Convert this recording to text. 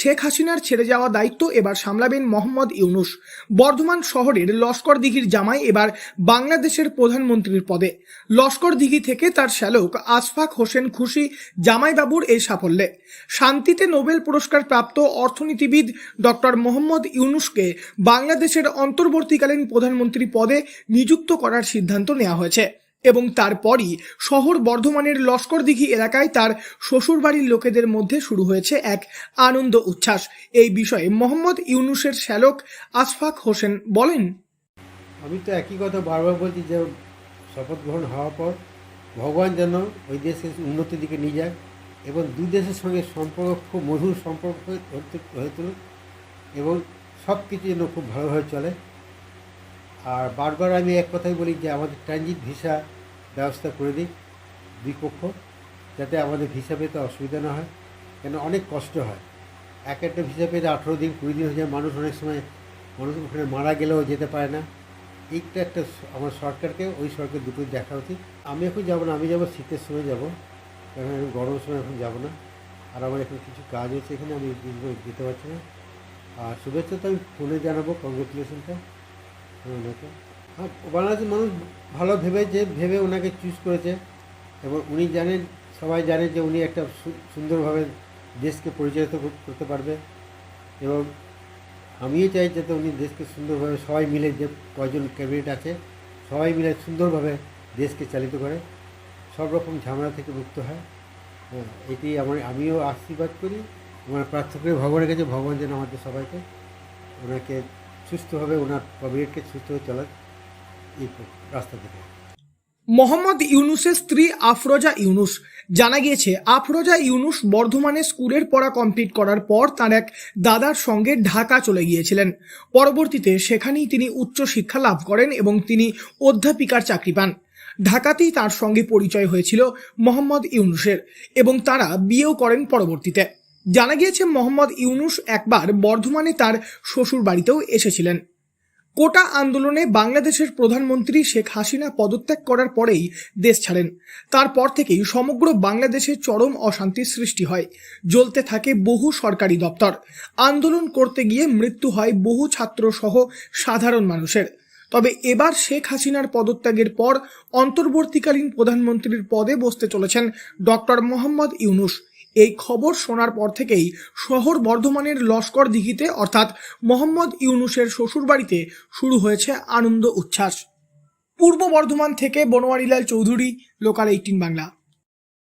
শেখ হাসিনার ছেড়ে যাওয়া দায়িত্ব এবার সামলাবেন মোহাম্মদ ইউনূস। বর্ধমান শহরের লস্করদিঘির জামাই এবার বাংলাদেশের প্রধানমন্ত্রীর পদে। লস্করদিঘি থেকে তার শ্যালক আশফাক হোসেন খুশি জামাইবাবুর এই সাফল্যে। শান্তিতে নোবেল পুরস্কার প্রাপ্ত অর্থনীতিবিদ ডক্টর মোহাম্মদ ইউনূসকে বাংলাদেশের অন্তর্বর্তীকালীন প্রধানমন্ত্রী পদে নিযুক্ত করার সিদ্ধান্ত নেওয়া হয়েছে এবং তারপরই শহর বর্ধমানের লস্করদিঘি এলাকায় তার শ্বশুরবাড়ির লোকেদের মধ্যে শুরু হয়েছে এক আনন্দ উচ্ছ্বাস। এই বিষয়ে মোহাম্মদ ইউনূসের শ্যালক আশফাক হোসেন বলেন, আমি তো একই কথা বারবার বলছি যে শপথ গ্রহণ হওয়ার পর ভগবান যেন ওই দেশের উন্নতির দিকে নিয়ে যায় এবং দুই দেশের সঙ্গে সম্পর্ক খুব মধুর সম্পর্ক হয়ে তুলুক এবং সব কিছু যেন খুব ভালোভাবে চলে। আর বারবার আমি এক কথাই বলি যে আমাদের ট্রানজিট ভিসা ব্যবস্থা করে দিই দুই পক্ষ, যাতে আমাদের ভিসা পেতে অসুবিধা না হয়, কেন অনেক কষ্ট হয়। একটা ভিসা পেতে 18 দিন 20 দিন হয়ে যায়, মানুষ অনেক সময় ওখানে মারা গেলেও যেতে পারে না। এইটা একটা আমার সরকারকে ওই সরকার দুটোই দেখা উচিত। আমি এখন যাবো না, আমি যাবো শীতের সময় যাব, কারণ আমি গরমের সময় এখন যাবো না। আর আমার এখন কিছু কাজ হচ্ছে এখানে, আমি যেতে পারছি না। আর শুভেচ্ছা তো আমি ফোনে জানাবো, কংগ্রেচুলেশনটা ওনাকে। বাংলাদেশের মানুষ ভালো ভেবে ওনাকে চুজ করেছে এবং উনি জানেন, সবাই জানে যে উনি একটা সুন্দরভাবে দেশকে পরিচালিত করতে পারবে এবং আমিও চাই যাতে উনি দেশকে সুন্দরভাবে সবাই মিলে, যে কয়জন ক্যাবিনেট আছে সবাই মিলে সুন্দরভাবে দেশকে চালিত করে, সব রকম ঝামেলা থেকে মুক্ত হয়। এটি আমিও আশীর্বাদ করি, আমার প্রার্থনা করি ভগবানের কাছে, ভগবান যেন আমাদের সবাইকে ওনাকে সুস্থভাবে, ওনার ক্যাবিনেটকে সুস্থভাবে চলার এই রাস্তা থেকে। মোহাম্মদ ইউনূসের স্ত্রী আফরোজা ইউনূস। জানা গিয়েছে আফরোজা ইউনূস বর্ধমানে স্কুলের পড়া কমপ্লিট করার পর তার এক দাদার সঙ্গে ঢাকা চলে গিয়েছিলেন। পরবর্তীতে সেখানেই তিনি উচ্চ শিক্ষা লাভ করেন এবং তিনি অধ্যাপিকার চাকরি পান। ঢাকাতেই তার সঙ্গে পরিচয় হয়েছিল মোহাম্মদ ইউনূসের এবং তারা বিয়েও করেন পরবর্তীতে। জানা গিয়েছে মোহাম্মদ ইউনূস একবার বর্ধমানে তার শ্বশুর বাড়িতেও এসেছিলেন। কোটা আন্দোলনে বাংলাদেশের প্রধানমন্ত্রী শেখ হাসিনা পদত্যাগ করার পরেই দেশ ছাড়েন। তারপর থেকেই সমগ্র বাংলাদেশে চরম অশান্তির সৃষ্টি হয়, জ্বলতে থাকে বহু সরকারি দপ্তর, আন্দোলন করতে গিয়ে মৃত্যু হয় বহু ছাত্র সহ সাধারণ মানুষের। তবে এবার শেখ হাসিনার পদত্যাগের পর অন্তর্বর্তীকালীন প্রধানমন্ত্রীর পদে বসতে চলেছেন ডক্টর মোহাম্মদ ইউনূস। এই খবর শোনার পর থেকেই শহর বর্ধমানের লস্করদিঘিতে অর্থাৎ মোহাম্মদ ইউনূসের শ্বশুরবাড়িতে শুরু হয়েছে আনন্দ উচ্ছ্বাস। পূর্ব বর্ধমান থেকে বনোয়ারিলাল চৌধুরী, লোকাল 18 বাংলা।